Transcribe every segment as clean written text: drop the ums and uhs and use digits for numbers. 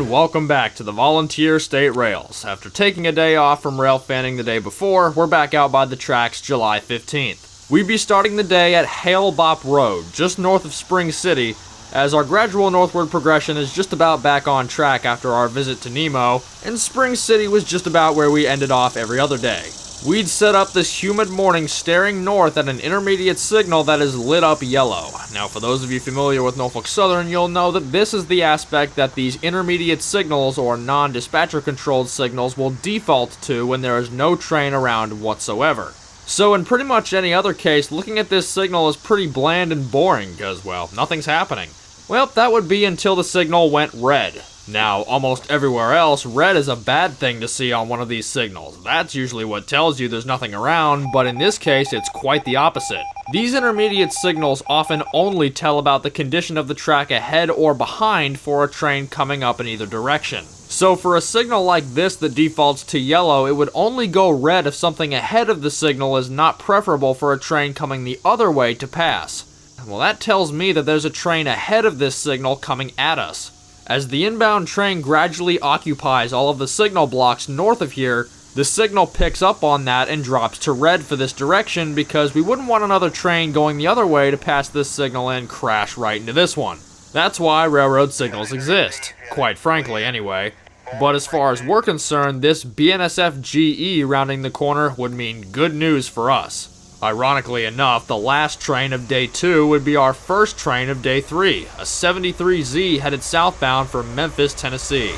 And welcome back to the Volunteer State Rails. After taking a day off from railfanning the day before, we're back out by the tracks July 15th. We'd be starting the day at Hale Bop Road, just north of Spring City, as our gradual northward progression is just about back on track after our visit to Nemo, and Spring City was just about where we ended off every other day. We'd set up this humid morning staring north at an intermediate signal that is lit up yellow. Now, for those of you familiar with Norfolk Southern, you'll know that this is the aspect that these intermediate signals or non-dispatcher controlled signals will default to when there is no train around whatsoever. So in pretty much any other case, looking at this signal is pretty bland and boring because, well, nothing's happening. Well, that would be until the signal went red. Now, almost everywhere else, red is a bad thing to see on one of these signals. That's usually what tells you there's nothing around, but in this case, it's quite the opposite. These intermediate signals often only tell about the condition of the track ahead or behind for a train coming up in either direction. So for a signal like this that defaults to yellow, it would only go red if something ahead of the signal is not preferable for a train coming the other way to pass. Well, that tells me that there's a train ahead of this signal coming at us. As the inbound train gradually occupies all of the signal blocks north of here, the signal picks up on that and drops to red for this direction because we wouldn't want another train going the other way to pass this signal and crash right into this one. That's why railroad signals exist, quite frankly anyway. But as far as we're concerned, this BNSF GE rounding the corner would mean good news for us. Ironically enough, the last train of day 2 would be our first train of day 3, a 73Z headed southbound for Memphis, Tennessee.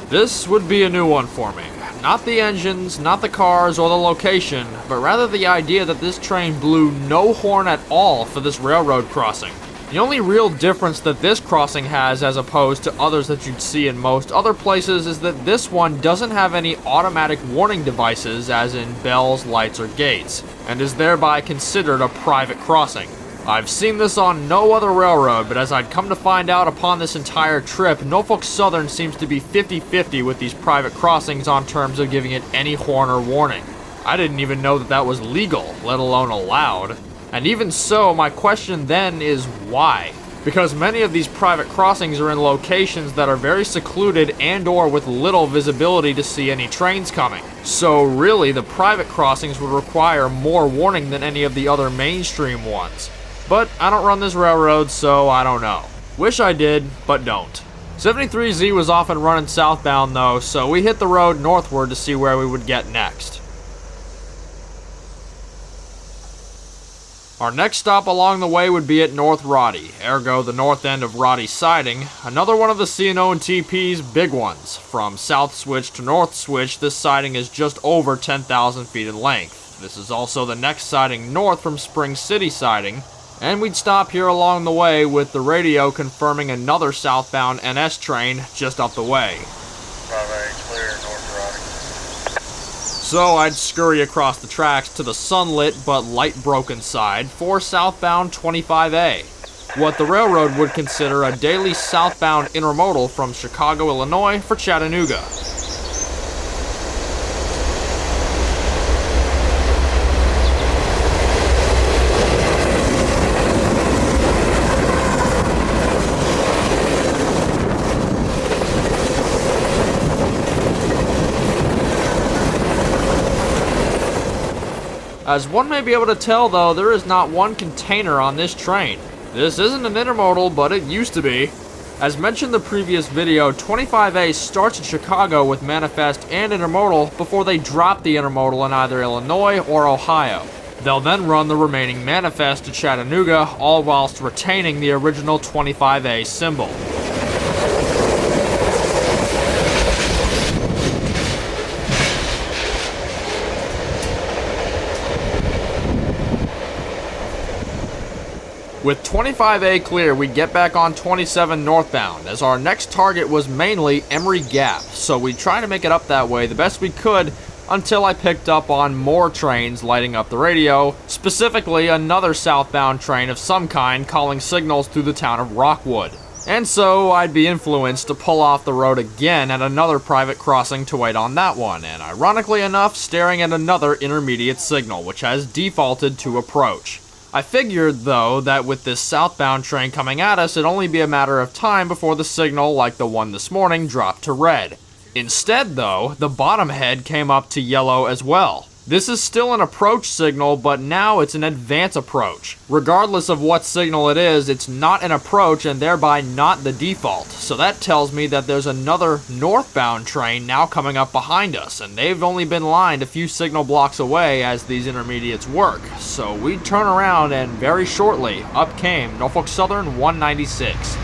This would be a new one for me. Not the engines, not the cars, or the location, but rather the idea that this train blew no horn at all for this railroad crossing. The only real difference that this crossing has as opposed to others that you'd see in most other places is that this one doesn't have any automatic warning devices as in bells, lights, or gates, and is thereby considered a private crossing. I've seen this on no other railroad, but as I'd come to find out upon this entire trip, Norfolk Southern seems to be 50-50 with these private crossings on terms of giving it any horn or warning. I didn't even know that that was legal, let alone allowed. And even so, my question then is why? Because many of these private crossings are in locations that are very secluded and or with little visibility to see any trains coming. So really, the private crossings would require more warning than any of the other mainstream ones. But I don't run this railroad, so I don't know. Wish I did, but don't. 73Z was often running southbound though, so we hit the road northward to see where we would get next. Our next stop along the way would be at North Roddy, ergo the north end of Roddy Siding, another one of the CNO&TP's big ones. From south switch to north switch, this siding is just over 10,000 feet in length. This is also the next siding north from Spring City Siding, and we'd stop here along the way with the radio confirming another southbound NS train just up the way. Clear, North Roddy. So I'd scurry across the tracks to the sunlit but light broken side for southbound 25A, what the railroad would consider a daily southbound intermodal from Chicago, Illinois for Chattanooga. As one may be able to tell though, there is not one container on this train. This isn't an intermodal, but it used to be. As mentioned in the previous video, 25A starts in Chicago with manifest and intermodal before they drop the intermodal in either Illinois or Ohio. They'll then run the remaining manifest to Chattanooga, all whilst retaining the original 25A symbol. With 25A clear, we get back on 27 northbound, as our next target was mainly Emory Gap, so we try to make it up that way the best we could until I picked up on more trains lighting up the radio, specifically another southbound train of some kind calling signals through the town of Rockwood. And so I'd be influenced to pull off the road again at another private crossing to wait on that one, and ironically enough, staring at another intermediate signal, which has defaulted to approach. I figured, though, that with this southbound train coming at us, it'd only be a matter of time before the signal, like the one this morning, dropped to red. Instead, though, the bottom head came up to yellow as well. This is still an approach signal, but now it's an advance approach. Regardless of what signal it is, it's not an approach and thereby not the default. So that tells me that there's another northbound train now coming up behind us, and they've only been lined a few signal blocks away as these intermediates work. So we turn around and very shortly, up came Norfolk Southern 196.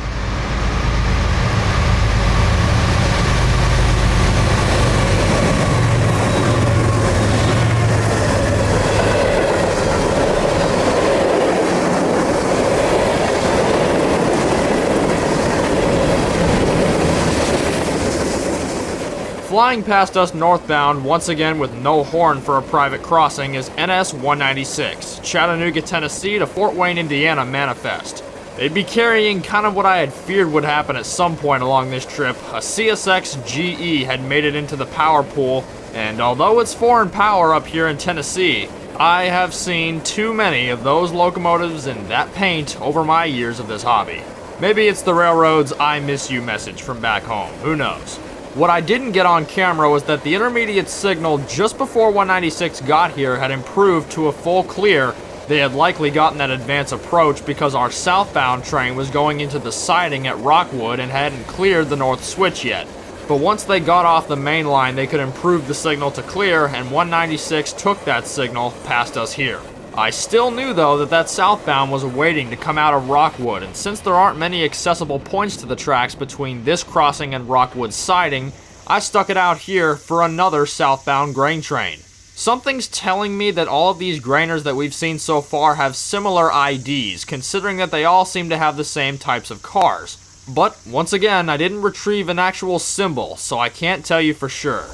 Flying past us northbound, once again with no horn for a private crossing, is NS-196, Chattanooga, Tennessee to Fort Wayne, Indiana manifest. They'd be carrying kind of what I had feared would happen at some point along this trip. A CSX GE had made it into the power pool, and although it's foreign power up here in Tennessee, I have seen too many of those locomotives in that paint over my years of this hobby. Maybe it's the railroad's I miss you message from back home, who knows. What I didn't get on camera was that the intermediate signal just before 196 got here had improved to a full clear. They had likely gotten that advance approach because our southbound train was going into the siding at Rockwood and hadn't cleared the north switch yet. But once they got off the main line, they could improve the signal to clear, and 196 took that signal past us here. I still knew, though, that southbound was waiting to come out of Rockwood, and since there aren't many accessible points to the tracks between this crossing and Rockwood siding, I stuck it out here for another southbound grain train. Something's telling me that all of these grainers that we've seen so far have similar IDs, considering that they all seem to have the same types of cars. But, once again, I didn't retrieve an actual symbol, so I can't tell you for sure.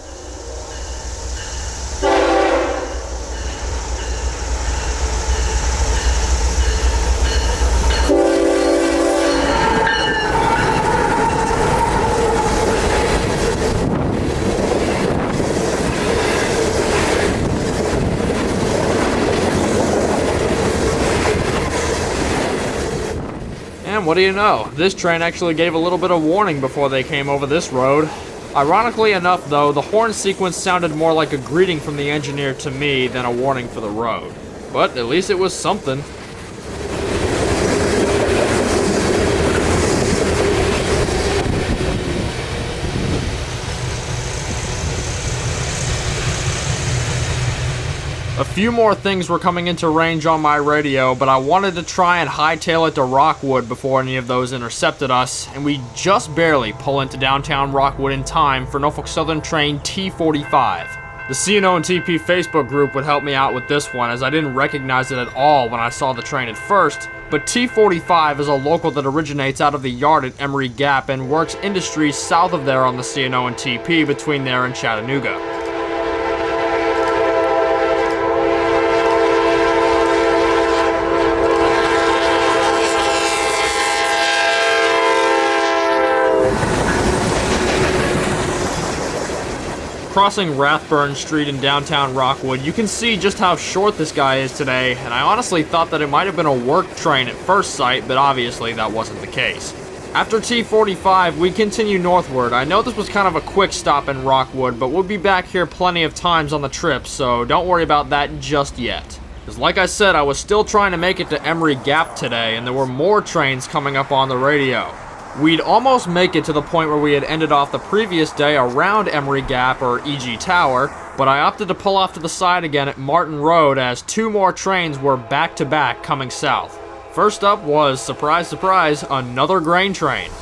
And what do you know, this train actually gave a little bit of warning before they came over this road. Ironically enough though, the horn sequence sounded more like a greeting from the engineer to me than a warning for the road. But at least it was something. A few more things were coming into range on my radio, but I wanted to try and hightail it to Rockwood before any of those intercepted us, and we just barely pull into downtown Rockwood in time for Norfolk Southern train T45. The CNO&TP Facebook group would help me out with this one, as I didn't recognize it at all when I saw the train at first, but T45 is a local that originates out of the yard at Emory Gap and works industries south of there on the CNO&TP between there and Chattanooga. Crossing Rathburn Street in downtown Rockwood, you can see just how short this guy is today, and I honestly thought that it might have been a work train at first sight, but obviously that wasn't the case. After T45, we continue northward. I know this was kind of a quick stop in Rockwood, but we'll be back here plenty of times on the trip, so don't worry about that just yet. Because like I said, I was still trying to make it to Emory Gap today, and there were more trains coming up on the radio. We'd almost make it to the point where we had ended off the previous day around Emory Gap or E.G. Tower, but I opted to pull off to the side again at Martin Road as two more trains were back-to-back coming south. First up was, surprise, surprise, another grain train.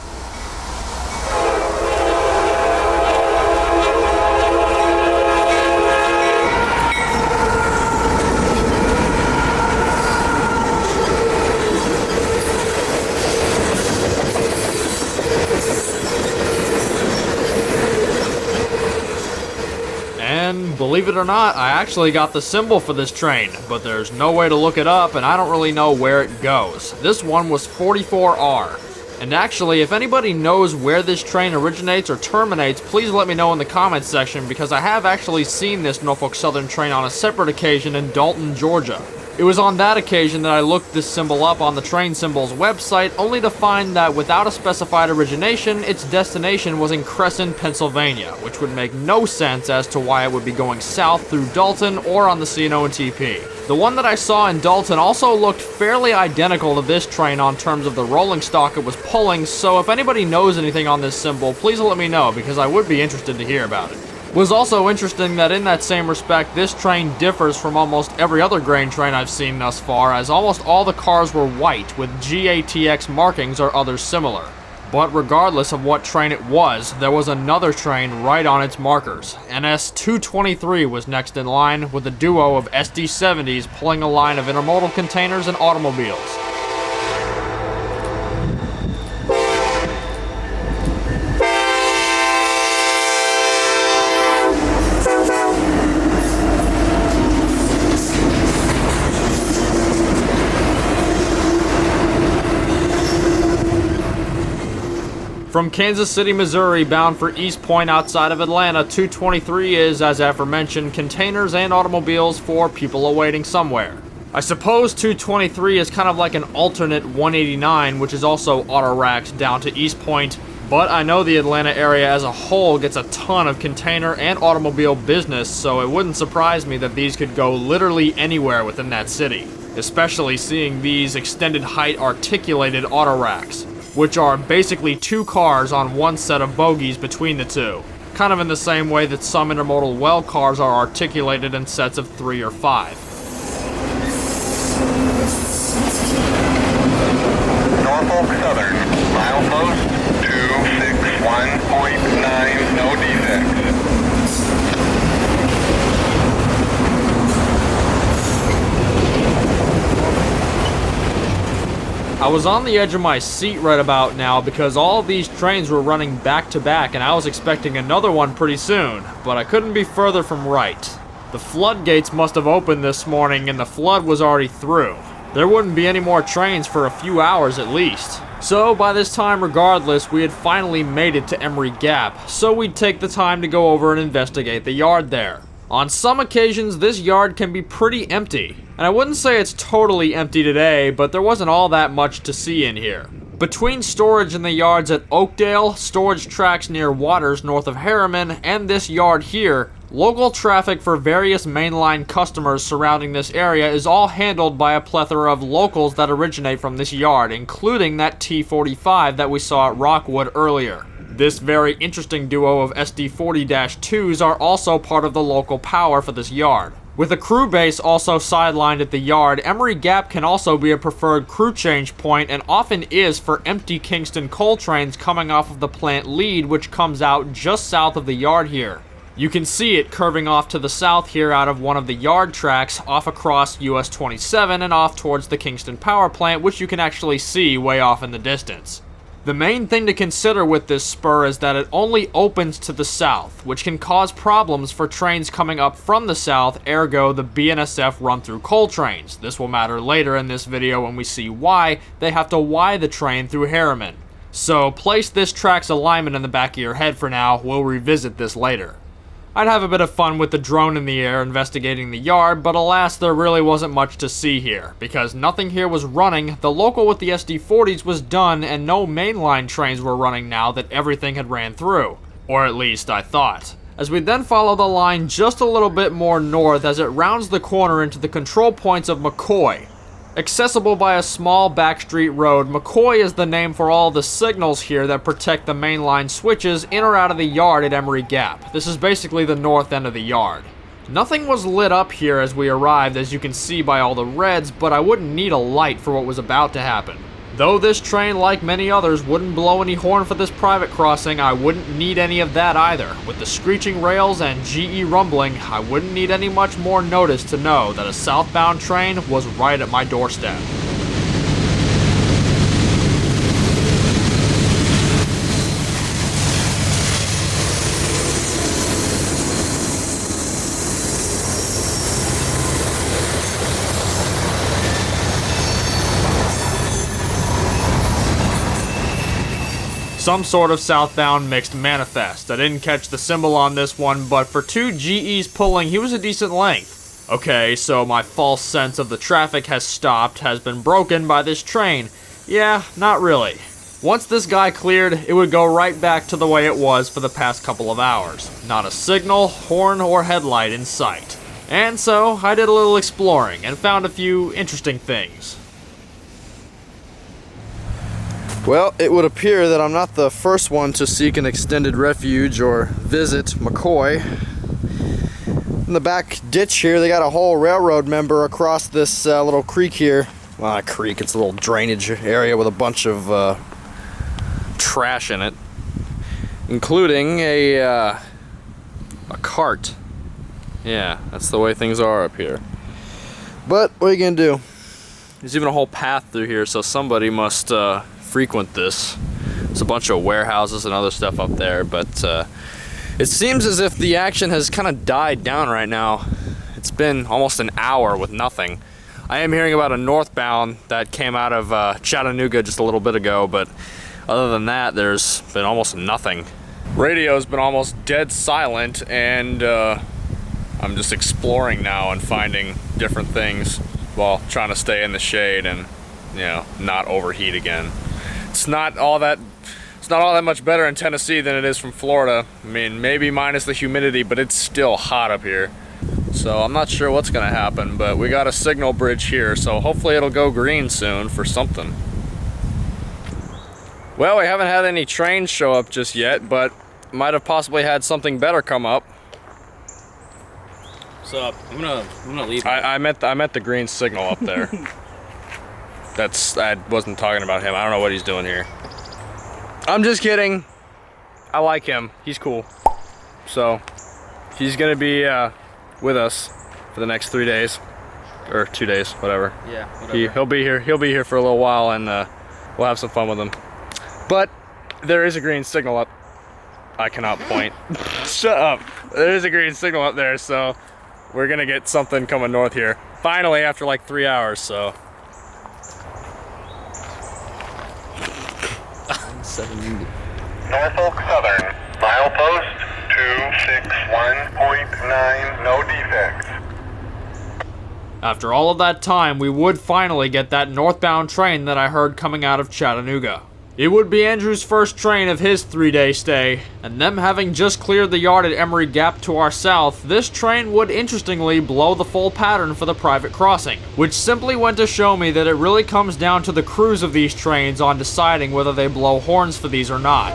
And believe it or not, I actually got the symbol for this train, but there's no way to look it up and I don't really know where it goes. This one was 44R. And actually, if anybody knows where this train originates or terminates, please let me know in the comments section, because I have actually seen this Norfolk Southern train on a separate occasion in Dalton, Georgia. It was on that occasion that I looked this symbol up on the Train Symbols website, only to find that without a specified origination, its destination was in Crescent, Pennsylvania, which would make no sense as to why it would be going south through Dalton or on the CNO&TP. The one that I saw in Dalton also looked fairly identical to this train on terms of the rolling stock it was pulling, so if anybody knows anything on this symbol, please let me know, because I would be interested to hear about it. It was also interesting that in that same respect, this train differs from almost every other grain train I've seen thus far, as almost all the cars were white with GATX markings or others similar. But regardless of what train it was, there was another train right on its markers. NS-223 was next in line, with a duo of SD-70s pulling a line of intermodal containers and automobiles. From Kansas City, Missouri, bound for East Point outside of Atlanta, 223 is, as aforementioned, containers and automobiles for people awaiting somewhere. I suppose 223 is kind of like an alternate 189, which is also auto-racked down to East Point, but I know the Atlanta area as a whole gets a ton of container and automobile business, so it wouldn't surprise me that these could go literally anywhere within that city, especially seeing these extended height articulated auto-racks, which are basically two cars on one set of bogies between the two, kind of in the same way that some intermodal well cars are articulated in sets of 3 or 5. Norfolk Southern, milepost 261.9, no defects. I was on the edge of my seat right about now because all of these trains were running back to back and I was expecting another one pretty soon, but I couldn't be further from right. The floodgates must have opened this morning and the flood was already through. There wouldn't be any more trains for a few hours at least. So by this time, regardless, we had finally made it to Emory Gap, so we'd take the time to go over and investigate the yard there. On some occasions, this yard can be pretty empty, and I wouldn't say it's totally empty today, but there wasn't all that much to see in here. Between storage in the yards at Oakdale, storage tracks near Waters north of Harriman, and this yard here, local traffic for various mainline customers surrounding this area is all handled by a plethora of locals that originate from this yard, including that T45 that we saw at Rockwood earlier. This very interesting duo of SD40-2s are also part of the local power for this yard. With a crew base also sidelined at the yard, Emory Gap can also be a preferred crew change point and often is for empty Kingston coal trains coming off of the plant lead, which comes out just south of the yard here. You can see it curving off to the south here out of one of the yard tracks off across US 27 and off towards the Kingston power plant, which you can actually see way off in the distance. The main thing to consider with this spur is that it only opens to the south, which can cause problems for trains coming up from the south, ergo the BNSF run-through coal trains. This will matter later in this video when we see why they have to Y the train through Harriman. So place this track's alignment in the back of your head for now, we'll revisit this later. I'd have a bit of fun with the drone in the air investigating the yard, but alas, there really wasn't much to see here. Because nothing here was running, the local with the SD40s was done, and no mainline trains were running now that everything had ran through. Or at least, I thought. As we then follow the line just a little bit more north as it rounds the corner into the control points of McCoy. Accessible by a small backstreet road, McCoy is the name for all the signals here that protect the mainline switches in or out of the yard at Emory Gap. This is basically the north end of the yard. Nothing was lit up here as we arrived, as you can see by all the reds, but I wouldn't need a light for what was about to happen. Though this train, like many others, wouldn't blow any horn for this private crossing, I wouldn't need any of that either. With the screeching rails and GE rumbling, I wouldn't need any much more notice to know that a southbound train was right at my doorstep. some sort of southbound mixed manifest. I didn't catch the symbol on this one, but for two GEs pulling, he was a decent length. Okay, so my false sense of the traffic has been broken by this train. Yeah, not really. Once this guy cleared, it would go right back to the way it was for the past couple of hours. Not a signal, horn, or headlight in sight. And so, I did a little exploring and found a few interesting things. Well, it would appear that I'm not the first one to seek an extended refuge or visit McCoy. In the back ditch here, they got a whole railroad member across this little creek here. Well, not a creek, it's a little drainage area with a bunch of trash in it, including a cart. Yeah, that's the way things are up here. But what are you gonna do? There's even a whole path through here, so somebody must frequent this. There's a bunch of warehouses and other stuff up there, but it seems as if the action has kind of died down right now. It's been almost an hour with nothing. I am hearing about a northbound that came out of Chattanooga just a little bit ago, but other than that, there's been almost nothing. Radio's been almost dead silent, and I'm just exploring now and finding different things while trying to stay in the shade and, you know, not overheat again. It's not all that much better in Tennessee than it is from Florida. I mean, maybe minus the humidity, but it's still hot up here. So I'm not sure what's gonna happen, but we got a signal bridge here, so hopefully it'll go green soon for something. Well, we haven't had any trains show up just yet, but might have possibly had something better come up. What's up? I'm gonna leave. I meant the green signal up there. I wasn't talking about him. I don't know what he's doing here. I'm just kidding. I like him. He's cool. So he's gonna be with us for the next 3 days or 2 days, whatever. Yeah, whatever. He'll be here. He'll be here for a little while, and we'll have some fun with him. But there is a green signal up. I cannot point. Shut up. There is a green signal up there, so we're gonna get something coming north here. Finally, after like 3 hours, so. Norfolk Southern, milepost 261.9, no defects. After all of that time, we would finally get that northbound train that I heard coming out of Chattanooga. It would be Andrew's first train of his 3-day stay, and them having just cleared the yard at Emery Gap to our south, this train would interestingly blow the full pattern for the private crossing, which simply went to show me that it really comes down to the crews of these trains on deciding whether they blow horns for these or not.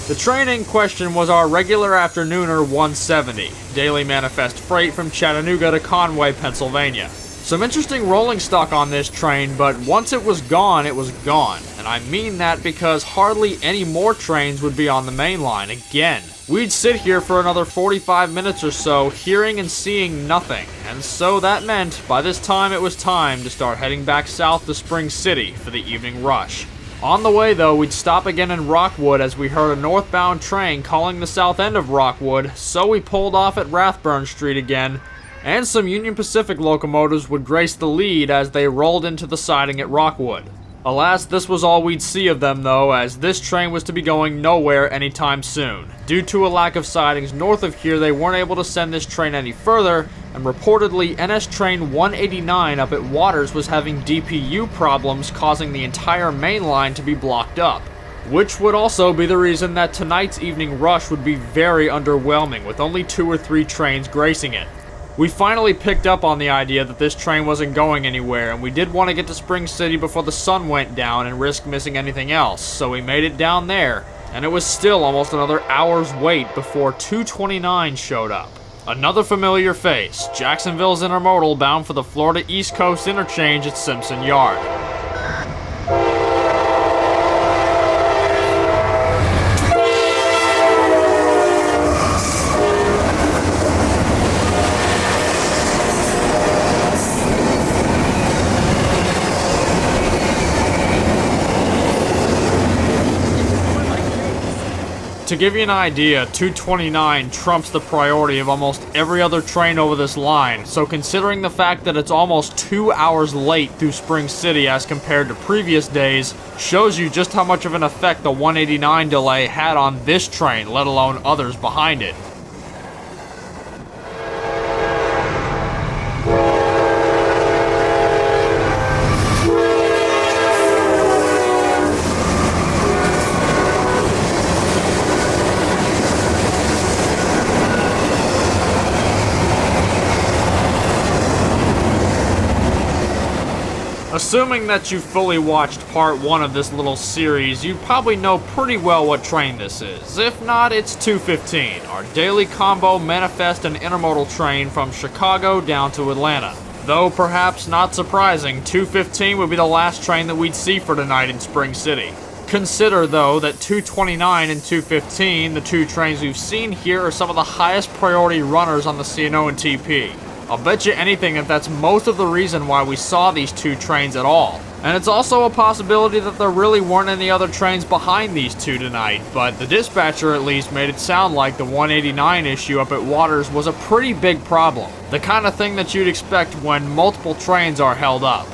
The train in question was our regular afternooner 170, daily manifest freight from Chattanooga to Conway, Pennsylvania. Some interesting rolling stock on this train, but once it was gone, and I mean that because hardly any more trains would be on the main line again. We'd sit here for another 45 minutes or so, hearing and seeing nothing, and so that meant by this time it was time to start heading back south to Spring City for the evening rush. On the way though, we'd stop again in Rockwood as we heard a northbound train calling the south end of Rockwood, so we pulled off at Rathburn Street again, and some Union Pacific locomotives would grace the lead as they rolled into the siding at Rockwood. Alas, this was all we'd see of them though, as this train was to be going nowhere anytime soon. Due to a lack of sidings north of here, they weren't able to send this train any further, and reportedly NS Train 189 up at Waters was having DPU problems, causing the entire main line to be blocked up. Which would also be the reason that tonight's evening rush would be very underwhelming, with only 2 or 3 trains gracing it. We finally picked up on the idea that this train wasn't going anywhere, and we did want to get to Spring City before the sun went down and risk missing anything else, so we made it down there, and it was still almost another hour's wait before 229 showed up. Another familiar face, Jacksonville's intermodal bound for the Florida East Coast interchange at Simpson Yard. To give you an idea, 229 trumps the priority of almost every other train over this line, so considering the fact that it's almost 2 hours late through Spring City as compared to previous days, shows you just how much of an effect the 189 delay had on this train, let alone others behind it. Assuming that you've fully watched part 1 of this little series, you probably know pretty well what train this is. If not, it's 215, our daily combo manifest and intermodal train from Chicago down to Atlanta. Though perhaps not surprising, 215 would be the last train that we'd see for tonight in Spring City. Consider, though, that 229 and 215, the two trains we've seen here, are some of the highest priority runners on the CNO&TP. I'll bet you anything that that's most of the reason why we saw these two trains at all. And it's also a possibility that there really weren't any other trains behind these two tonight, but the dispatcher at least made it sound like the 189 issue up at Waters was a pretty big problem. The kind of thing that you'd expect when multiple trains are held up.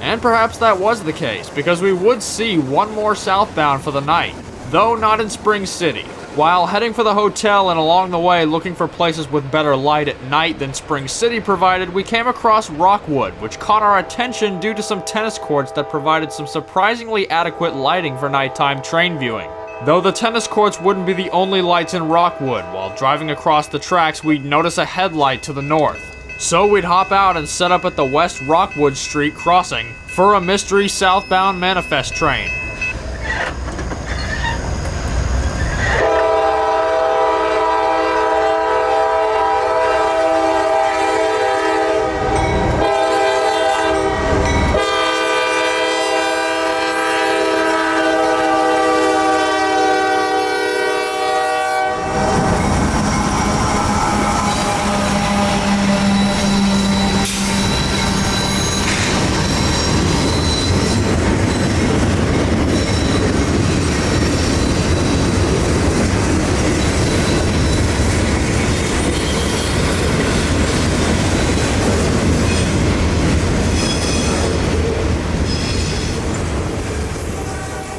And perhaps that was the case, because we would see one more southbound for the night, though not in Spring City. While heading for the hotel and along the way looking for places with better light at night than Spring City provided, we came across Rockwood, which caught our attention due to some tennis courts that provided some surprisingly adequate lighting for nighttime train viewing. Though the tennis courts wouldn't be the only lights in Rockwood, while driving across the tracks we'd notice a headlight to the north. So we'd hop out and set up at the West Rockwood Street crossing for a mystery southbound manifest train.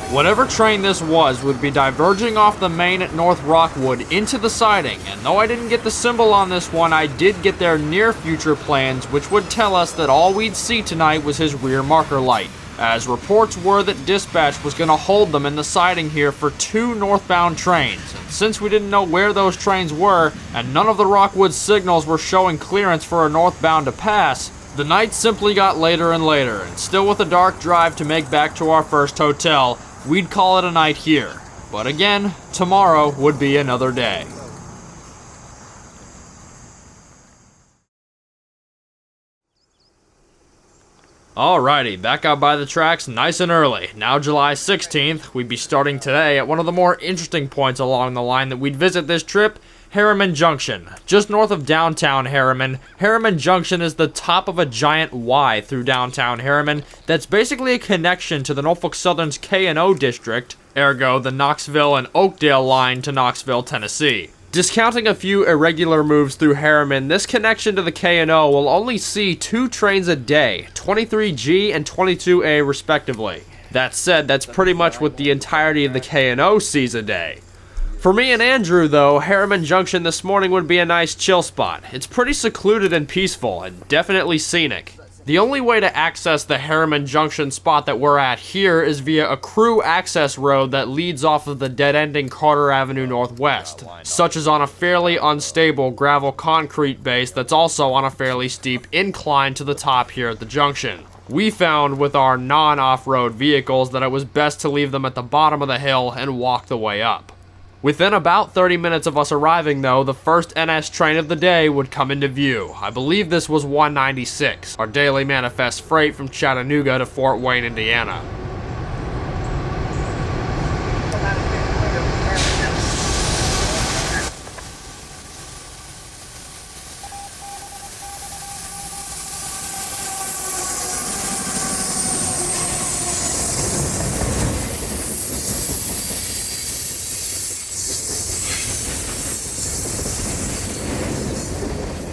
Whatever train this was would be diverging off the main at North Rockwood into the siding, and though I didn't get the symbol on this one, I did get their near future plans, which would tell us that all we'd see tonight was his rear marker light, as reports were that dispatch was going to hold them in the siding here for 2 northbound trains, and since we didn't know where those trains were, and none of the Rockwood signals were showing clearance for a northbound to pass, the night simply got later and later, and still with a dark drive to make back to our first hotel, we'd call it a night here. But again, tomorrow would be another day. Alrighty, back out by the tracks nice and early. Now July 16th, we'd be starting today at one of the more interesting points along the line that we'd visit this trip, Harriman Junction. Just north of downtown Harriman, Harriman Junction is the top of a giant Y through downtown Harriman that's basically a connection to the Norfolk Southern's K&O district, ergo the Knoxville and Oakdale line to Knoxville, Tennessee. Discounting a few irregular moves through Harriman, this connection to the K&O will only see 2 trains a day, 23G and 22A respectively. That said, that's pretty much what the entirety of the K&O sees a day. For me and Andrew, though, Harriman Junction this morning would be a nice chill spot. It's pretty secluded and peaceful, and definitely scenic. The only way to access the Harriman Junction spot that we're at here is via a crew access road that leads off of the dead-ending Carter Avenue Northwest, such as on a fairly unstable gravel concrete base that's also on a fairly steep incline to the top here at the junction. We found with our non-off-road vehicles that it was best to leave them at the bottom of the hill and walk the way up. Within about 30 minutes of us arriving, though, the first NS train of the day would come into view. I believe this was 196, our daily manifest freight from Chattanooga to Fort Wayne, Indiana.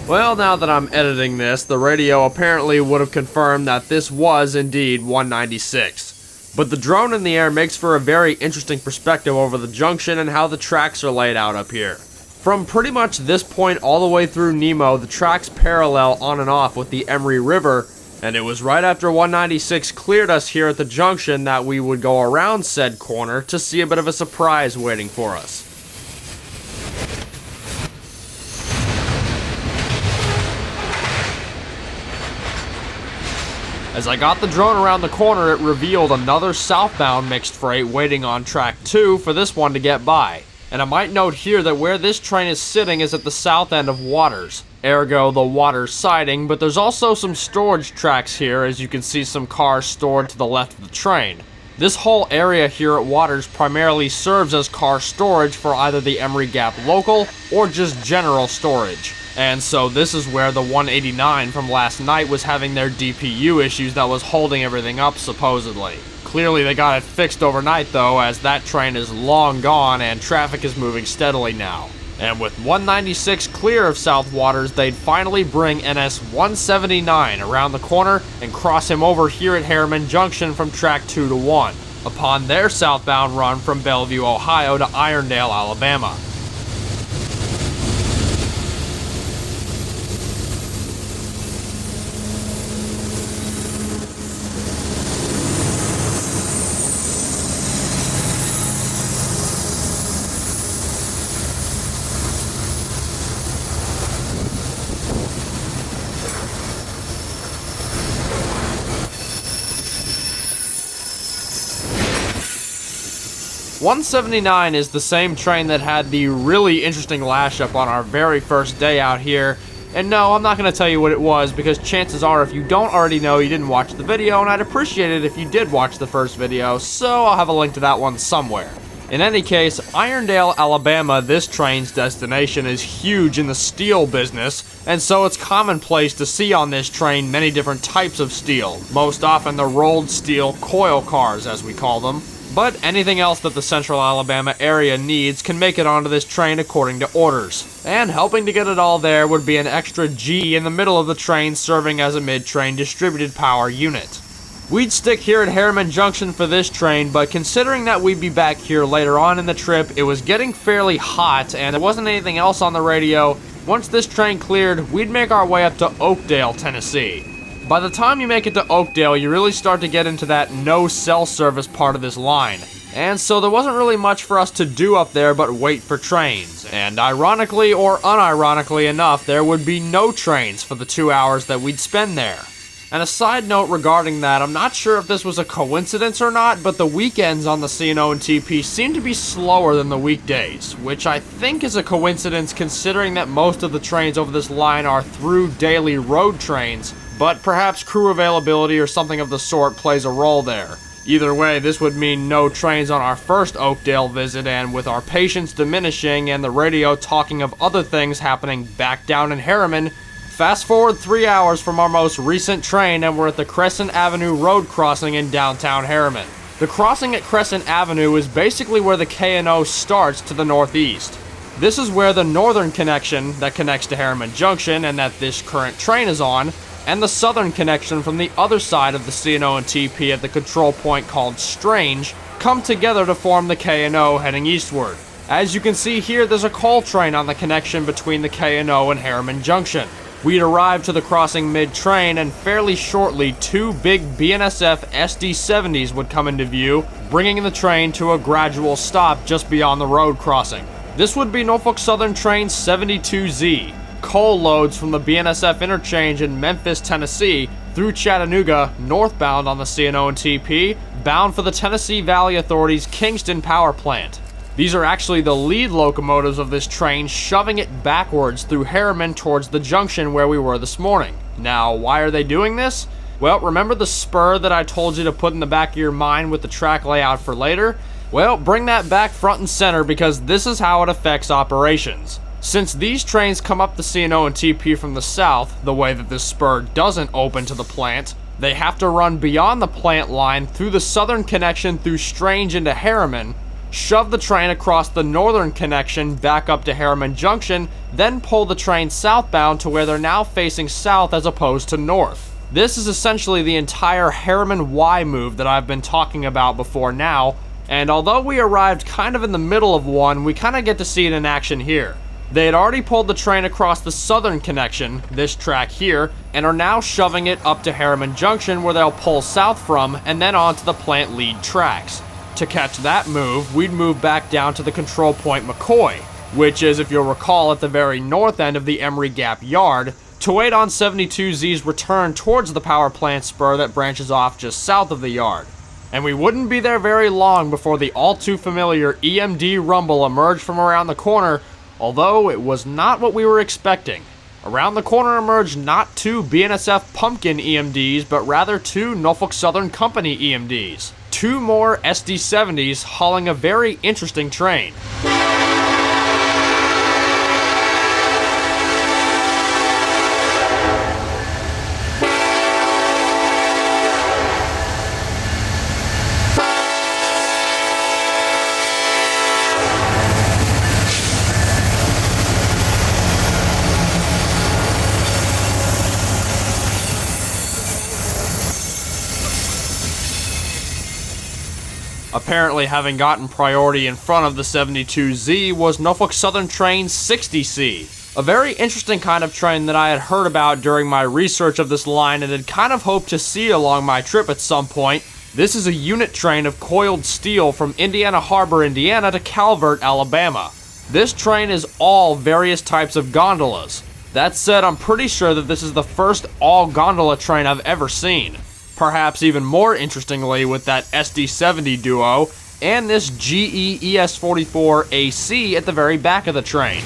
Well, now that I'm editing this, the radio apparently would have confirmed that this was indeed 196. But the drone in the air makes for a very interesting perspective over the junction and how the tracks are laid out up here. From pretty much this point all the way through Nemo, the tracks parallel on and off with the Emory River, and it was right after 196 cleared us here at the junction that we would go around said corner to see a bit of a surprise waiting for us. As I got the drone around the corner, it revealed another southbound mixed freight waiting on track 2 for this one to get by. And I might note here that where this train is sitting is at the south end of Waters, ergo the Waters siding, but there's also some storage tracks here, as you can see some cars stored to the left of the train. This whole area here at Waters primarily serves as car storage for either the Emory Gap local or just general storage. And so this is where the 189 from last night was having their DPU issues that was holding everything up supposedly. Clearly they got it fixed overnight though, as that train is long gone and traffic is moving steadily now. And with 196 clear of South Waters, they'd finally bring NS 179 around the corner and cross him over here at Harriman Junction from track 2 to 1, upon their southbound run from Bellevue, Ohio to Irondale, Alabama. .179 is the same train that had the really interesting lash up on our very first day out here, and no, I'm not going to tell you what it was because chances are if you don't already know, you didn't watch the video, and I'd appreciate it if you did watch the first video, so I'll have a link to that one somewhere. In any case, Irondale, Alabama, this train's destination, is huge in the steel business, and so it's commonplace to see on this train many different types of steel, most often the rolled steel coil cars as we call them. But anything else that the central Alabama area needs can make it onto this train according to orders. And helping to get it all there would be an extra G in the middle of the train serving as a mid-train distributed power unit. We'd stick here at Harriman Junction for this train, but considering that we'd be back here later on in the trip, it was getting fairly hot and there wasn't anything else on the radio. Once this train cleared, we'd make our way up to Oakdale, Tennessee. By the time you make it to Oakdale, you really start to get into that no cell service part of this line. And so there wasn't really much for us to do up there but wait for trains. And ironically or unironically enough, there would be no trains for the 2 hours that we'd spend there. And a side note regarding that, I'm not sure if this was a coincidence or not, but the weekends on the CNO&TP seem to be slower than the weekdays, which I think is a coincidence considering that most of the trains over this line are through daily road trains, but perhaps crew availability or something of the sort plays a role there. Either way, this would mean no trains on our first Oakdale visit, and with our patience diminishing and the radio talking of other things happening back down in Harriman, fast forward 3 hours from our most recent train and we're at the Crescent Avenue road crossing in downtown Harriman. The crossing at Crescent Avenue is basically where the K&O starts to the northeast. This is where the northern connection that connects to Harriman Junction and that this current train is on, and the southern connection from the other side of the CNO&TP at the control point called Strange come together to form the K&O heading eastward. As you can see here, there's a coal train on the connection between the K&O and Harriman Junction. We'd arrived to the crossing mid-train, and fairly shortly, 2 big BNSF SD-70s would come into view, bringing the train to a gradual stop just beyond the road crossing. This would be Norfolk Southern Train 72Z. Coal loads from the BNSF interchange in Memphis, Tennessee, through Chattanooga, northbound on the CNO&TP, bound for the Tennessee Valley Authority's Kingston Power Plant. These are actually the lead locomotives of this train, shoving it backwards through Harriman towards the junction where we were this morning. Now, why are they doing this? Well, remember the spur that I told you to put in the back of your mind with the track layout for later? Well, bring that back front and center because this is how it affects operations. Since these trains come up the CNO&TP from the south, the way that this spur doesn't open to the plant, they have to run beyond the plant line through the southern connection through Strange into Harriman, shove the train across the northern connection back up to Harriman Junction, then pull the train southbound to where they're now facing south as opposed to north. This is essentially the entire Harriman Y move that I've been talking about before now, and although we arrived kind of in the middle of one, we kind of get to see it in action here. They had already pulled the train across the southern connection, this track here, and are now shoving it up to Harriman Junction where they'll pull south from and then onto the plant lead tracks. To catch that move, we'd move back down to the control point McCoy, which is, if you'll recall, at the very north end of the Emery Gap yard, to wait on 72Z's return towards the power plant spur that branches off just south of the yard. And we wouldn't be there very long before the all too familiar EMD rumble emerged from around the corner, although it was not what we were expecting. Around the corner emerged not two BNSF Pumpkin EMDs, but rather two Norfolk Southern Company EMDs. Two more SD70s hauling a very interesting train. Apparently, having gotten priority in front of the 72Z was Norfolk Southern Train 60C, a very interesting kind of train that I had heard about during my research of this line and had kind of hoped to see along my trip at some point. This is a unit train of coiled steel from Indiana Harbor, Indiana to Calvert, Alabama. This train is all various types of gondolas. That said, I'm pretty sure that this is the first all gondola train I've ever seen. Perhaps even more interestingly with that SD70 duo, and this GE ES44 AC at the very back of the train.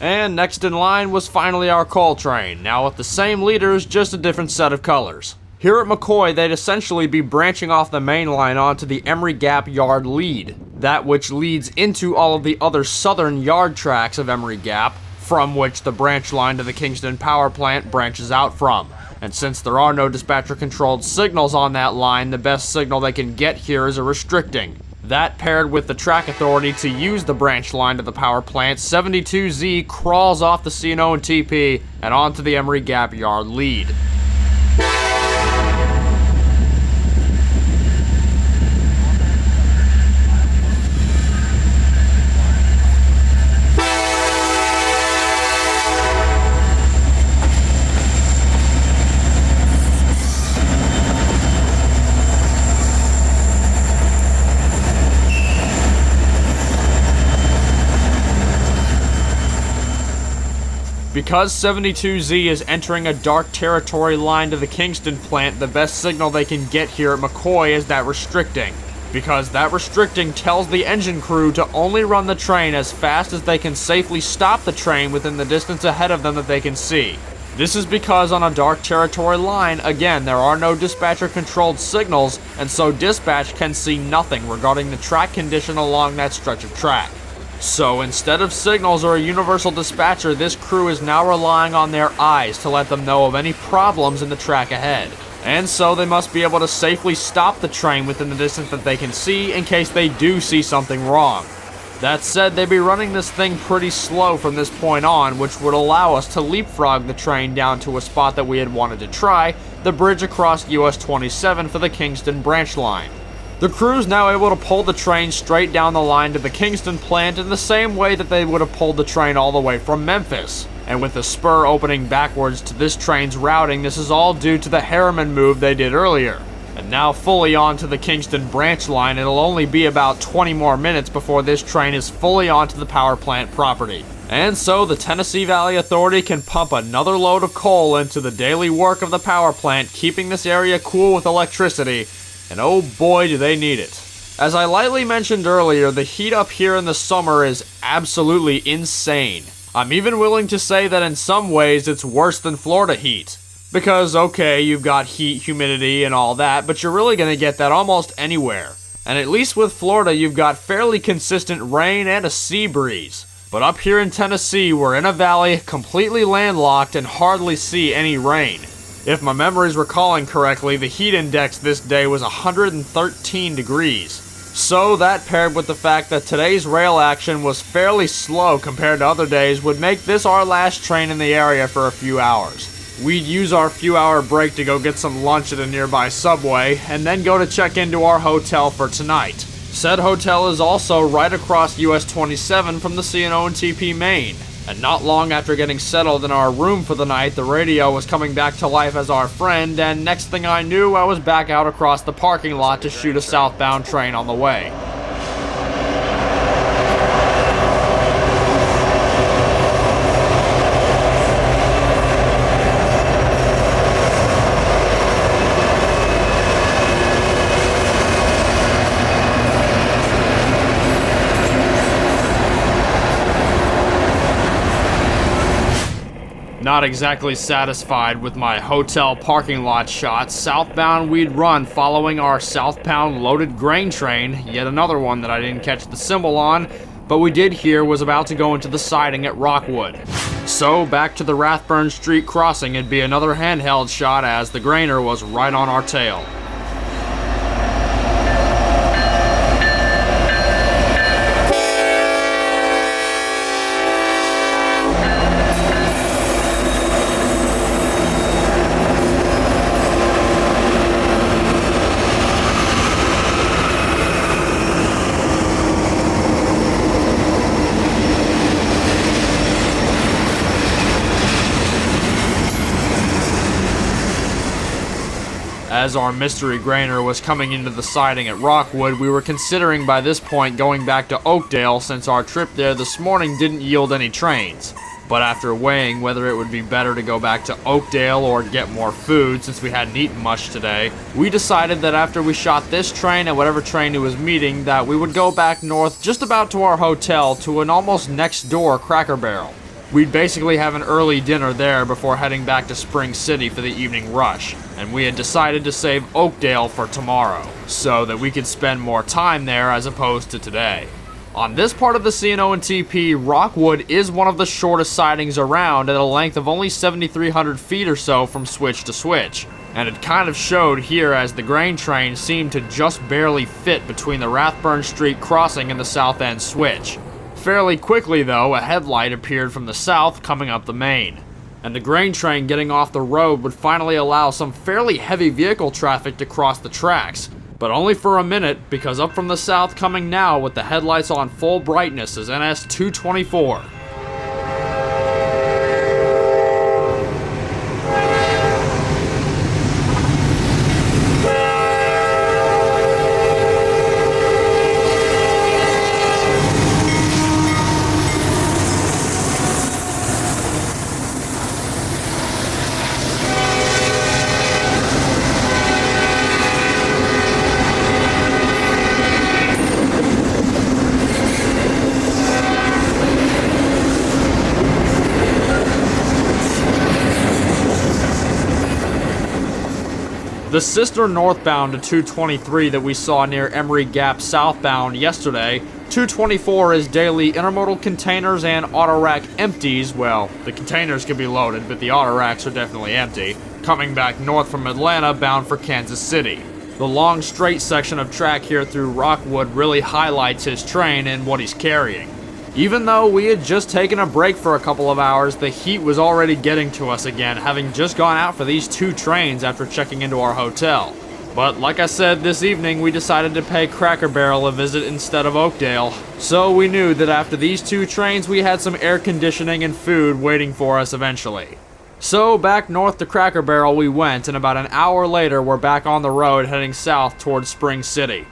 And next in line was finally our coal train, now with the same leaders, just a different set of colors. Here at McCoy, they'd essentially be branching off the main line onto the Emery Gap Yard lead, that which leads into all of the other southern yard tracks of Emery Gap, from which the branch line to the Kingston Power Plant branches out from. And since there are no dispatcher-controlled signals on that line, the best signal they can get here is a restricting. That paired with the track authority to use the branch line to the power plant, 72Z crawls off the CNO&TP and onto the Emery Gap Yard lead. Because 72Z is entering a dark territory line to the Kingston plant, the best signal they can get here at McCoy is that restricting. Because that restricting tells the engine crew to only run the train as fast as they can safely stop the train within the distance ahead of them that they can see. This is because on a dark territory line, again, there are no dispatcher-controlled signals, and so dispatch can see nothing regarding the track condition along that stretch of track. So instead of signals or a universal dispatcher, this crew is now relying on their eyes to let them know of any problems in the track ahead. And so they must be able to safely stop the train within the distance that they can see in case they do see something wrong. That said, they'd be running this thing pretty slow from this point on, which would allow us to leapfrog the train down to a spot that we had wanted to try, the bridge across US 27 for the Kingston branch line. The crew's now able to pull the train straight down the line to the Kingston plant in the same way that they would have pulled the train all the way from Memphis. And with the spur opening backwards to this train's routing, this is all due to the Harriman move they did earlier. And now fully onto the Kingston branch line, it'll only be about 20 more minutes before this train is fully onto the power plant property. And so the Tennessee Valley Authority can pump another load of coal into the daily work of the power plant, keeping this area cool with electricity. And oh boy, do they need it. As I lightly mentioned earlier, the heat up here in the summer is absolutely insane. I'm even willing to say that in some ways it's worse than Florida heat. Because, okay, you've got heat, humidity, and all that, but you're really going to get that almost anywhere. And at least with Florida, you've got fairly consistent rain and a sea breeze. But up here in Tennessee, we're in a valley, completely landlocked, and hardly see any rain. If my memory's recalling correctly, the heat index this day was 113 degrees. So that, paired with the fact that today's rail action was fairly slow compared to other days, would make this our last train in the area for a few hours. We'd use our few-hour break to go get some lunch at a nearby Subway, and then go to check into our hotel for tonight. Said hotel is also right across US 27 from the CNO&TP main. And not long after getting settled in our room for the night, the radio was coming back to life as our friend, and next thing I knew, I was back out across the parking lot to shoot a southbound train on the way. Not exactly satisfied with my hotel parking lot shots, southbound we'd run following our southbound loaded grain train, yet another one that I didn't catch the symbol on, but we did hear was about to go into the siding at Rockwood. So back to the Rathburn Street crossing, it'd be another handheld shot as the grainer was right on our tail. As our mystery grainer was coming into the siding at Rockwood, we were considering by this point going back to Oakdale since our trip there this morning didn't yield any trains. But after weighing whether it would be better to go back to Oakdale or get more food since we hadn't eaten much today, we decided that after we shot this train and whatever train it was meeting, that we would go back north just about to our hotel to an almost next door Cracker Barrel. We'd basically have an early dinner there before heading back to Spring City for the evening rush, and we had decided to save Oakdale for tomorrow, so that we could spend more time there as opposed to today. On this part of the CNO&TP, Rockwood is one of the shortest sidings around at a length of only 7,300 feet or so from switch to switch, and it kind of showed here as the grain train seemed to just barely fit between the Rathburn Street crossing and the south end switch. Fairly quickly, though, a headlight appeared from the south coming up the main, and the grain train getting off the road would finally allow some fairly heavy vehicle traffic to cross the tracks, but only for a minute, because up from the south coming now with the headlights on full brightness is NS 224. The sister northbound to 223 that we saw near Emery Gap southbound yesterday, 224 is daily intermodal containers and auto rack empties. Well, the containers can be loaded, but the auto racks are definitely empty, coming back north from Atlanta bound for Kansas City. The long straight section of track here through Rockwood really highlights his train and what he's carrying. Even though we had just taken a break for a couple of hours, the heat was already getting to us again, having just gone out for these two trains after checking into our hotel. But like I said, this evening we decided to pay Cracker Barrel a visit instead of Oakdale. So we knew that after these two trains we had some air conditioning and food waiting for us eventually. So back north to Cracker Barrel we went, and about an hour later we're back on the road heading south towards Spring City.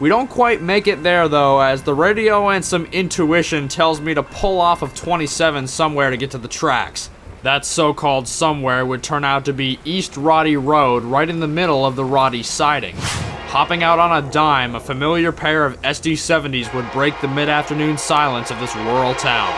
We don't quite make it there though, as the radio and some intuition tells me to pull off of 27 somewhere to get to the tracks. That so-called somewhere would turn out to be East Roddy Road, right in the middle of the Roddy siding. Hopping out on a dime, a familiar pair of SD70s would break the mid-afternoon silence of this rural town.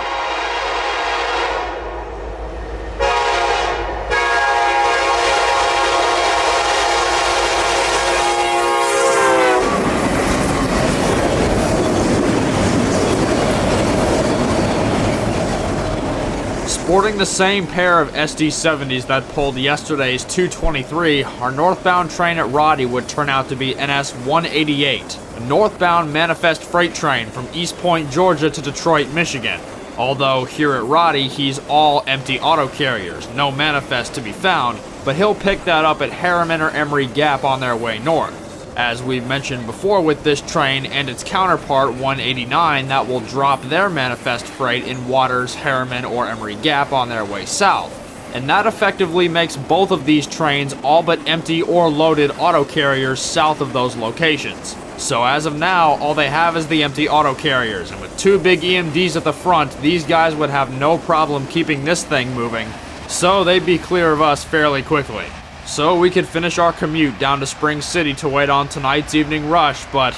Sporting the same pair of SD70s that pulled yesterday's 223, our northbound train at Roddy would turn out to be NS 188, a northbound manifest freight train from East Point, Georgia to Detroit, Michigan. Although here at Roddy, he's all empty auto carriers, no manifest to be found, but he'll pick that up at Harriman or Emory Gap on their way north. As we've mentioned before with this train and its counterpart 189 that will drop their manifest freight in Waters, Harriman, or Emory Gap on their way south. And that effectively makes both of these trains all but empty or loaded auto carriers south of those locations. So as of now, all they have is the empty auto carriers, and with two big EMDs at the front, these guys would have no problem keeping this thing moving, so they'd be clear of us fairly quickly. So we could finish our commute down to Spring City to wait on tonight's evening rush, but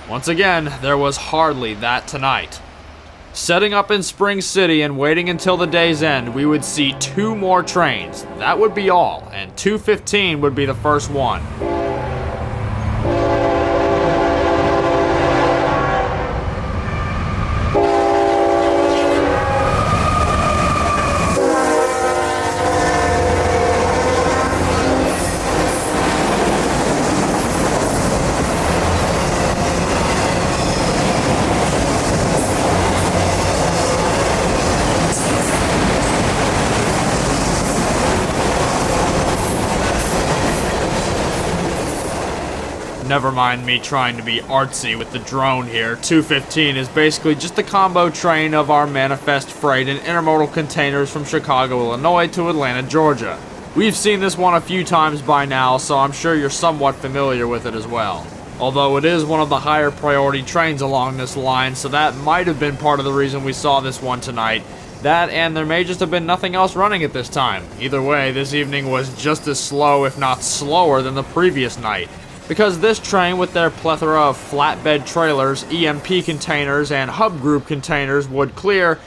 once again, there was hardly that tonight. Setting up in Spring City and waiting until the day's end, we would see two more trains. That would be all, and 2:15 would be the first one. Never mind me trying to be artsy with the drone here. 215 is basically just the combo train of our manifest freight and intermodal containers from Chicago, Illinois to Atlanta, Georgia. We've seen this one a few times by now, so I'm sure you're somewhat familiar with it as well. Although it is one of the higher priority trains along this line, so that might have been part of the reason we saw this one tonight. That, and there may just have been nothing else running at this time. Either way, this evening was just as slow, if not slower, than the previous night. Because this train, with their plethora of flatbed trailers, EMP containers, and hub group containers, would clear,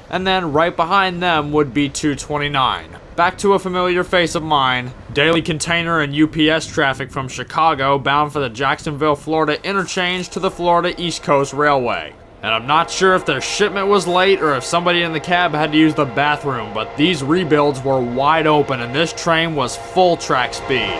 and then right behind them would be 229. Back to a familiar face of mine, daily container and UPS traffic from Chicago bound for the Jacksonville, Florida interchange to the Florida East Coast Railway. And I'm not sure if their shipment was late or if somebody in the cab had to use the bathroom, but these rebuilds were wide open and this train was full track speed.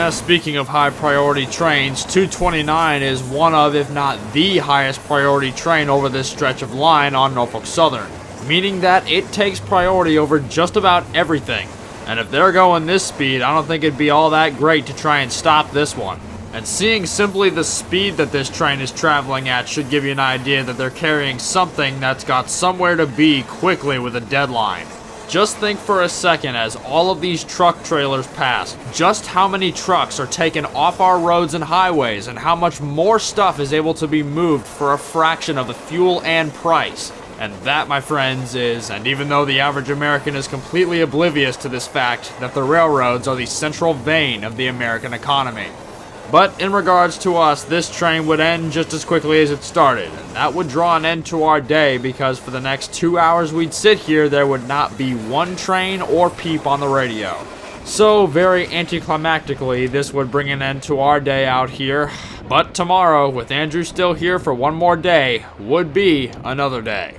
Speaking of high priority trains, 229 is one of, if not the highest priority train over this stretch of line on Norfolk Southern, meaning that it takes priority over just about everything. And if they're going this speed, I don't think it'd be all that great to try and stop this one. And seeing simply the speed that this train is traveling at should give you an idea that they're carrying something that's got somewhere to be quickly with a deadline. Just think for a second as all of these truck trailers pass, just how many trucks are taken off our roads and highways and how much more stuff is able to be moved for a fraction of the fuel and price. And that, my friends, is, and even though the average American is completely oblivious to this fact, that the railroads are the central vein of the American economy. But in regards to us, this train would end just as quickly as it started, and that would draw an end to our day because for the next 2 hours we'd sit here, there would not be one train or peep on the radio. So, very anticlimactically, this would bring an end to our day out here. But tomorrow, with Andrew still here for one more day, would be another day.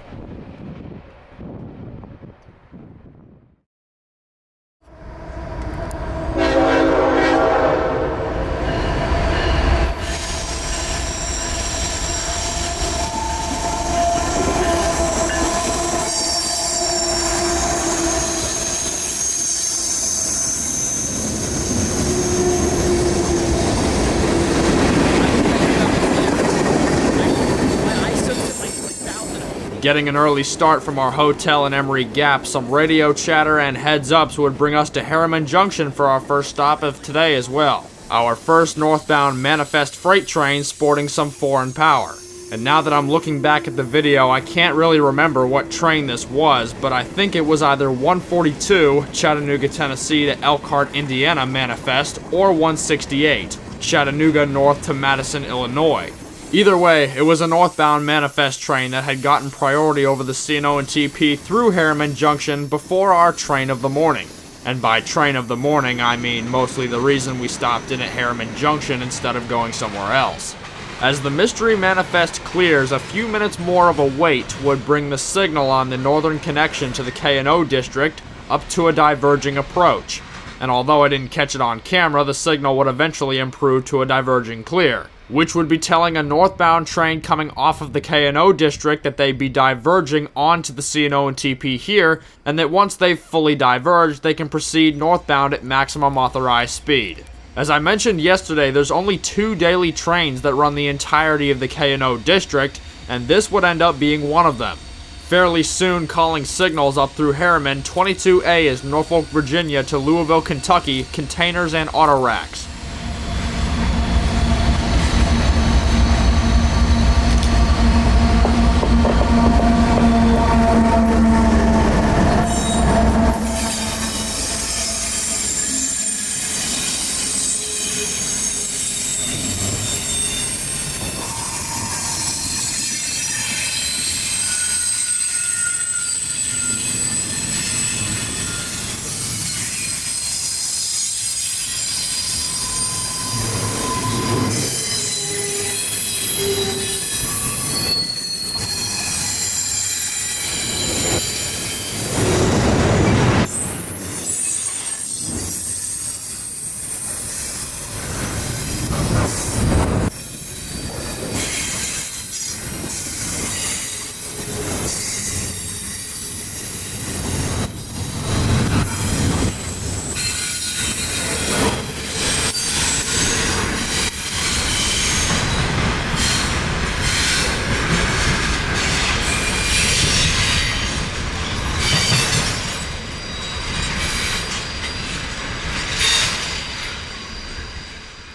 Getting an early start from our hotel in Emory Gap, some radio chatter and heads-ups would bring us to Harriman Junction for our first stop of today as well. Our first northbound manifest freight train sporting some foreign power. And now that I'm looking back at the video, I can't really remember what train this was, but I think it was either 142, Chattanooga, Tennessee to Elkhart, Indiana manifest, or 168, Chattanooga north to Madison, Illinois. Either way, it was a northbound manifest train that had gotten priority over the CNO&TP through Harriman Junction before our train of the morning. And by train of the morning, I mean mostly the reason we stopped in at Harriman Junction instead of going somewhere else. As the mystery manifest clears, a few minutes more of a wait would bring the signal on the northern connection to the K&O district up to a diverging approach. And although I didn't catch it on camera, the signal would eventually improve to a diverging clear, which would be telling a northbound train coming off of the K&O district that they'd be diverging onto the CNO&TP here, and that once they've fully diverged, they can proceed northbound at maximum authorized speed. As I mentioned yesterday, there's only 2 daily trains that run the entirety of the K&O district, and this would end up being one of them. Fairly soon, calling signals up through Harriman, 22A is Norfolk, Virginia to Louisville, Kentucky, containers and auto racks.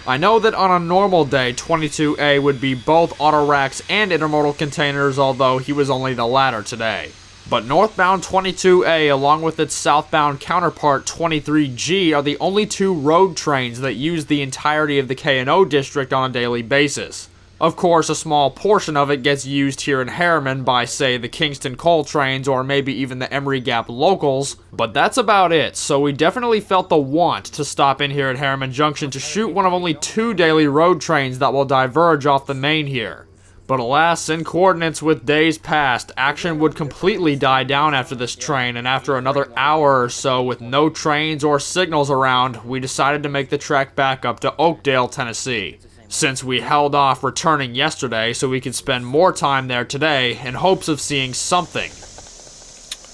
I know that on a normal day, 22A would be both auto racks and intermodal containers, although he was only the latter today. But northbound 22A along with its southbound counterpart 23G are the only 2 road trains that use the entirety of the K&O district on a daily basis. Of course, a small portion of it gets used here in Harriman by, say, the Kingston Coal trains or maybe even the Emory Gap locals, but that's about it, so we definitely felt the want to stop in here at Harriman Junction to shoot one of only 2 daily road trains that will diverge off the main here. But alas, in coordinates with days past, action would completely die down after this train, and after another hour or so with no trains or signals around, we decided to make the trek back up to Oakdale, Tennessee, since we held off returning yesterday so we could spend more time there today in hopes of seeing something.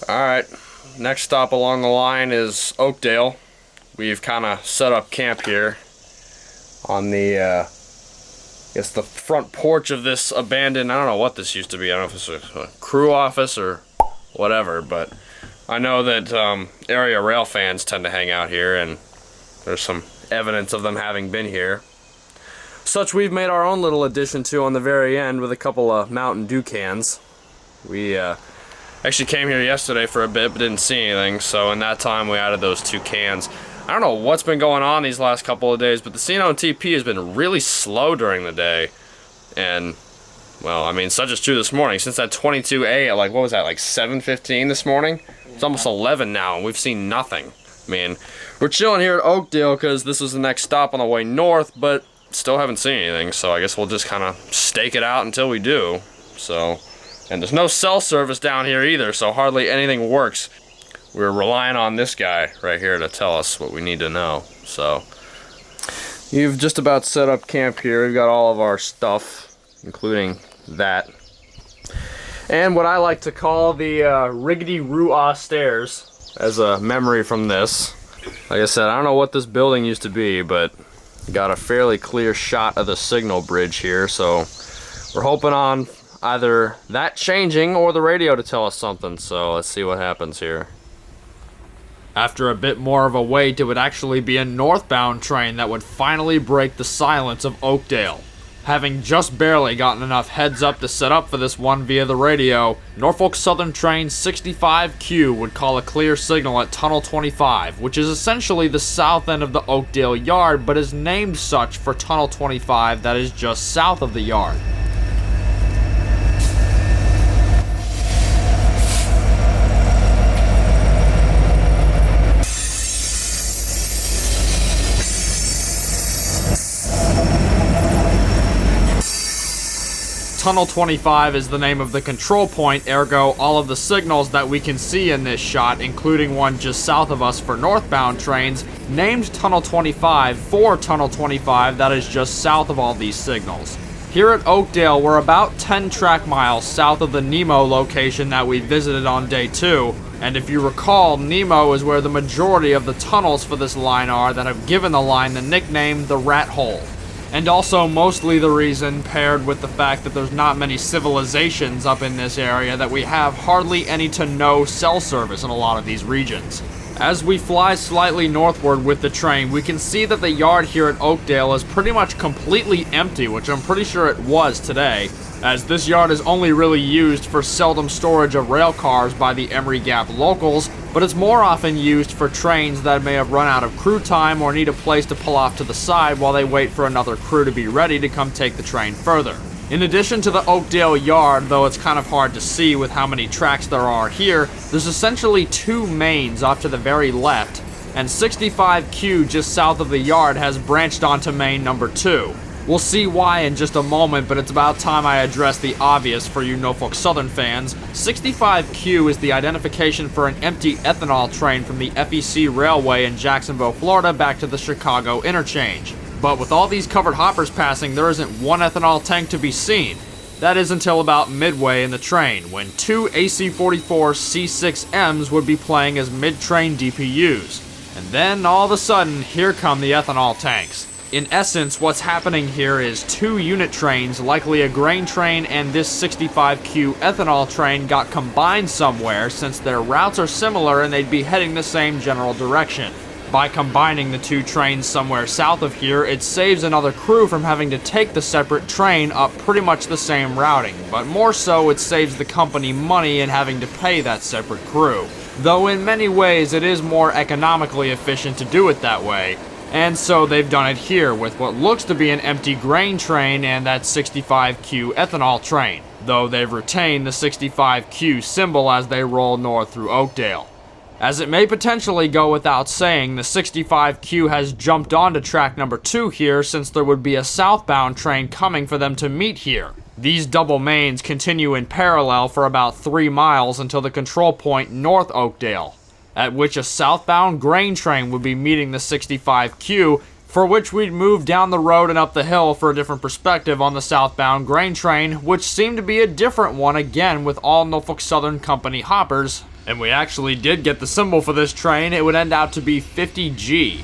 Alright, next stop along the line is Oakdale. We've kind of set up camp here on the it's the front porch of this abandoned, I don't know what this used to be. I don't know if it's a crew office or whatever, but I know that area rail fans tend to hang out here, and there's some evidence of them having been here. Such we've made our own little addition to on the very end with a couple of Mountain Dew cans. We actually came here yesterday for a bit but didn't see anything, so in that time we added those 2 cans. I don't know what's been going on these last couple of days, but the CNO&TP has been really slow during the day. And, well, I mean, such is true this morning. Since that 22A at, like, what was that, like 7:15 this morning? It's almost 11 now, and we've seen nothing. I mean, we're chilling here at Oakdale because this was the next stop on the way north, but still haven't seen anything, so I guess we'll just kind of stake it out until we do. So, and there's no cell service down here either, so hardly anything works. We're relying on this guy right here to tell us what we need to know. So, you've just about set up camp here. We've got all of our stuff, including that. And what I like to call the rickety-roo-ah stairs as a memory from this. Like I said, I don't know what this building used to be, but got a fairly clear shot of the signal bridge here, so we're hoping on either that changing or the radio to tell us something, so let's see what happens here. After a bit more of a wait, it would actually be a northbound train that would finally break the silence of Oakdale. Having just barely gotten enough heads up to set up for this one via the radio, Norfolk Southern Train 65Q would call a clear signal at Tunnel 25, which is essentially the south end of the Oakdale yard, but is named such for Tunnel 25 that is just south of the yard. Tunnel 25 is the name of the control point, ergo all of the signals that we can see in this shot, including one just south of us for northbound trains, named Tunnel 25 for Tunnel 25 that is just south of all these signals. Here at Oakdale, we're about 10 track miles south of the Nemo location that we visited on day 2, and if you recall, Nemo is where the majority of the tunnels for this line are that have given the line the nickname the Rat Hole. And also mostly the reason, paired with the fact that there's not many civilizations up in this area, that we have hardly any to no cell service in a lot of these regions. As we fly slightly northward with the train, we can see that the yard here at Oakdale is pretty much completely empty, which I'm pretty sure it was today, as this yard is only really used for seldom storage of rail cars by the Emery Gap locals, but it's more often used for trains that may have run out of crew time or need a place to pull off to the side while they wait for another crew to be ready to come take the train further. In addition to the Oakdale yard, though it's kind of hard to see with how many tracks there are here, there's essentially 2 mains off to the very left, and 65Q just south of the yard has branched onto main number 2. We'll see why in just a moment, but it's about time I address the obvious for you Norfolk Southern fans. 65Q is the identification for an empty ethanol train from the FEC Railway in Jacksonville, Florida back to the Chicago interchange. But with all these covered hoppers passing, there isn't one ethanol tank to be seen. That is until about midway in the train, when 2 AC-44 C6Ms would be playing as mid-train DPUs. And then, all of a sudden, here come the ethanol tanks. In essence, what's happening here is 2 unit trains, likely a grain train and this 65Q ethanol train, got combined somewhere since their routes are similar and they'd be heading the same general direction. By combining the 2 trains somewhere south of here, it saves another crew from having to take the separate train up pretty much the same routing, but more so it saves the company money in having to pay that separate crew. Though in many ways it is more economically efficient to do it that way. And so they've done it here with what looks to be an empty grain train and that 65Q ethanol train, though they've retained the 65Q symbol as they roll north through Oakdale. As it may potentially go without saying, the 65Q has jumped onto track number 2 here since there would be a southbound train coming for them to meet here. These double mains continue in parallel for about 3 miles until the control point North Oakdale, at which a southbound grain train would be meeting the 65Q, for which we'd move down the road and up the hill for a different perspective on the southbound grain train, which seemed to be a different one again with all Norfolk Southern Company hoppers. And we actually did get the symbol for this train. It would end out to be 50G.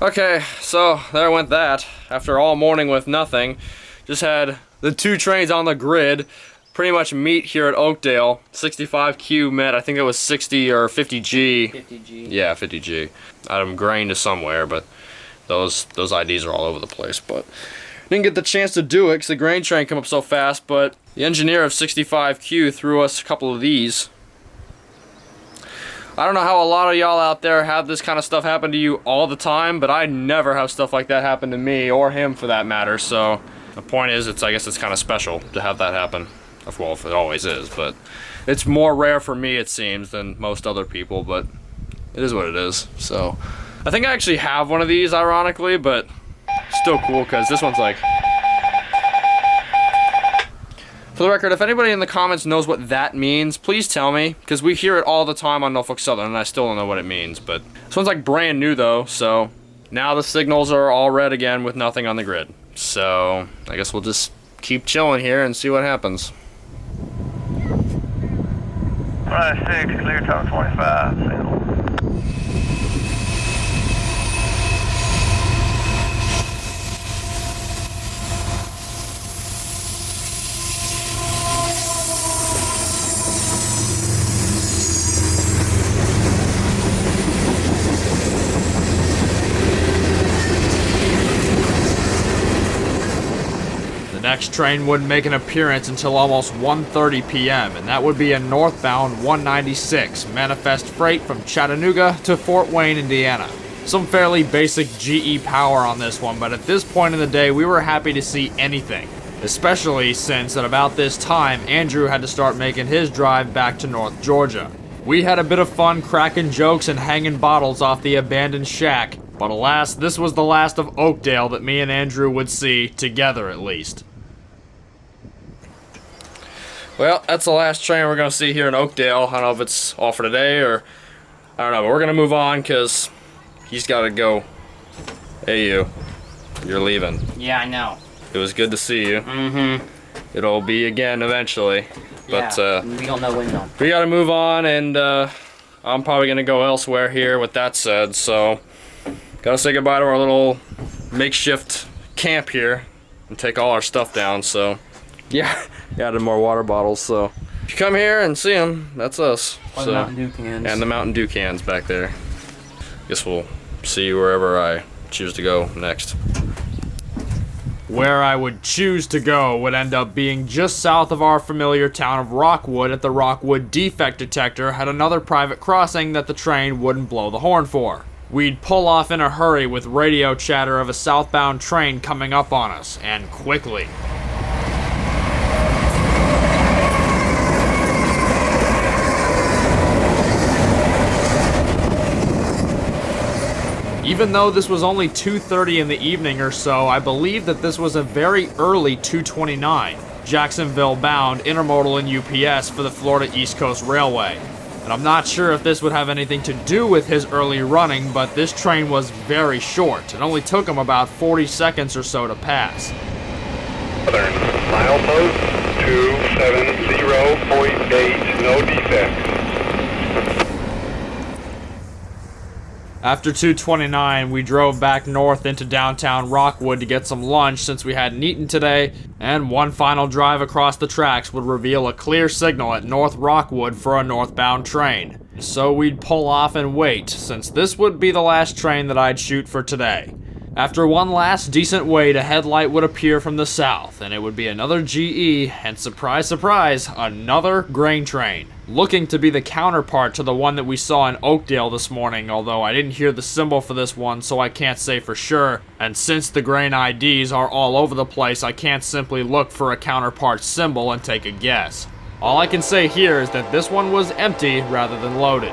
Okay, so there went that. After all morning with nothing, just had the 2 trains on the grid pretty much meet here at Oakdale. 65Q met, I think it was 60 or 50G. 50G. Yeah, 50G. I'm grain to somewhere, but those IDs are all over the place. But didn't get the chance to do it because the grain train came up so fast, but the engineer of 65Q threw us a couple of these. I don't know how a lot of y'all out there have this kind of stuff happen to you all the time, but I never have stuff like that happen to me, or him for that matter, so the point is, I guess it's kind of special to have that happen. Well, it always is, but it's more rare for me, it seems, than most other people, but it is what it is. So I think I actually have one of these, ironically, but still cool because this one's like... For the record, if anybody in the comments knows what that means, please tell me, because we hear it all the time on Norfolk Southern, and I still don't know what it means. But this one's like brand new though, so now the signals are all red again with nothing on the grid. So I guess we'll just keep chilling here and see what happens. 6, clear top 25. The next train wouldn't make an appearance until almost 1:30 p.m., and that would be a northbound 196 manifest freight from Chattanooga to Fort Wayne, Indiana. Some fairly basic GE power on this one, but at this point in the day we were happy to see anything, especially since at about this time Andrew had to start making his drive back to North Georgia. We had a bit of fun cracking jokes and hanging bottles off the abandoned shack, but alas, this was the last of Oakdale that me and Andrew would see, together at least. Well, that's the last train we're going to see here in Oakdale. I don't know if it's all for today or... I don't know, but we're going to move on because he's got to go. Hey, you're leaving. Yeah, I know. It was good to see you. Mm-hmm. It'll be again eventually. But we don't know when though. we got to move on, and I'm probably going to go elsewhere here with that said. So, got to say goodbye to our little makeshift camp here and take all our stuff down. So, yeah. Added more water bottles, so if you come here and see them, that's us. Or the Mountain Dew cans. And the Mountain Dew cans back there. Guess we'll see wherever I choose to go next. Where I would choose to go would end up being just south of our familiar town of Rockwood at the Rockwood defect detector at another private crossing that the train wouldn't blow the horn for. We'd pull off in a hurry with radio chatter of a southbound train coming up on us, and quickly. Even though this was only 2:30 in the evening or so, I believe that this was a very early 229, Jacksonville bound intermodal and UPS for the Florida East Coast Railway. And I'm not sure if this would have anything to do with his early running, but this train was very short. It only took him about 40 seconds or so to pass. Southern, milepost 270.8, no defects. After 229, we drove back north into downtown Rockwood to get some lunch since we hadn't eaten today, and one final drive across the tracks would reveal a clear signal at North Rockwood for a northbound train. So we'd pull off and wait, since this would be the last train that I'd shoot for today. After one last decent wait, a headlight would appear from the south, and it would be another GE, and surprise, surprise, another grain train. Looking to be the counterpart to the one that we saw in Oakdale this morning, although I didn't hear the symbol for this one, so I can't say for sure. And since the grain IDs are all over the place, I can't simply look for a counterpart symbol and take a guess. All I can say here is that this one was empty rather than loaded.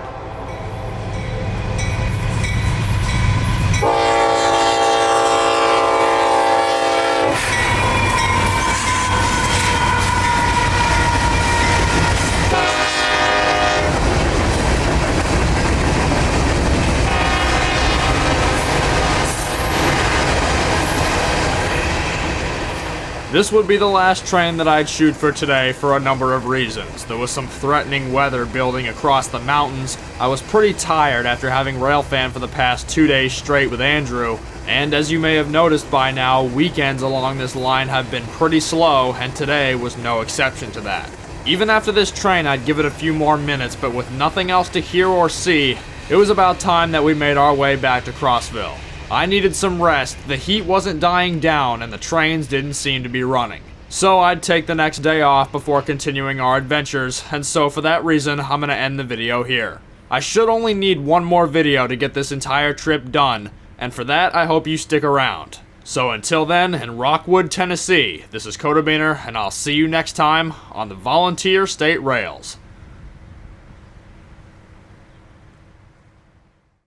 This would be the last train that I'd shoot for today for a number of reasons. There was some threatening weather building across the mountains. I was pretty tired after having railfan for the past 2 days straight with Andrew. And as you may have noticed by now, weekends along this line have been pretty slow, and today was no exception to that. Even after this train, I'd give it a few more minutes, but with nothing else to hear or see, it was about time that we made our way back to Crossville. I needed some rest, the heat wasn't dying down, and the trains didn't seem to be running. So I'd take the next day off before continuing our adventures, and so for that reason, I'm gonna end the video here. I should only need one more video to get this entire trip done, and for that, I hope you stick around. So until then, in Rockwood, Tennessee, this is Kotabeaner, and I'll see you next time on the Volunteer State Rails.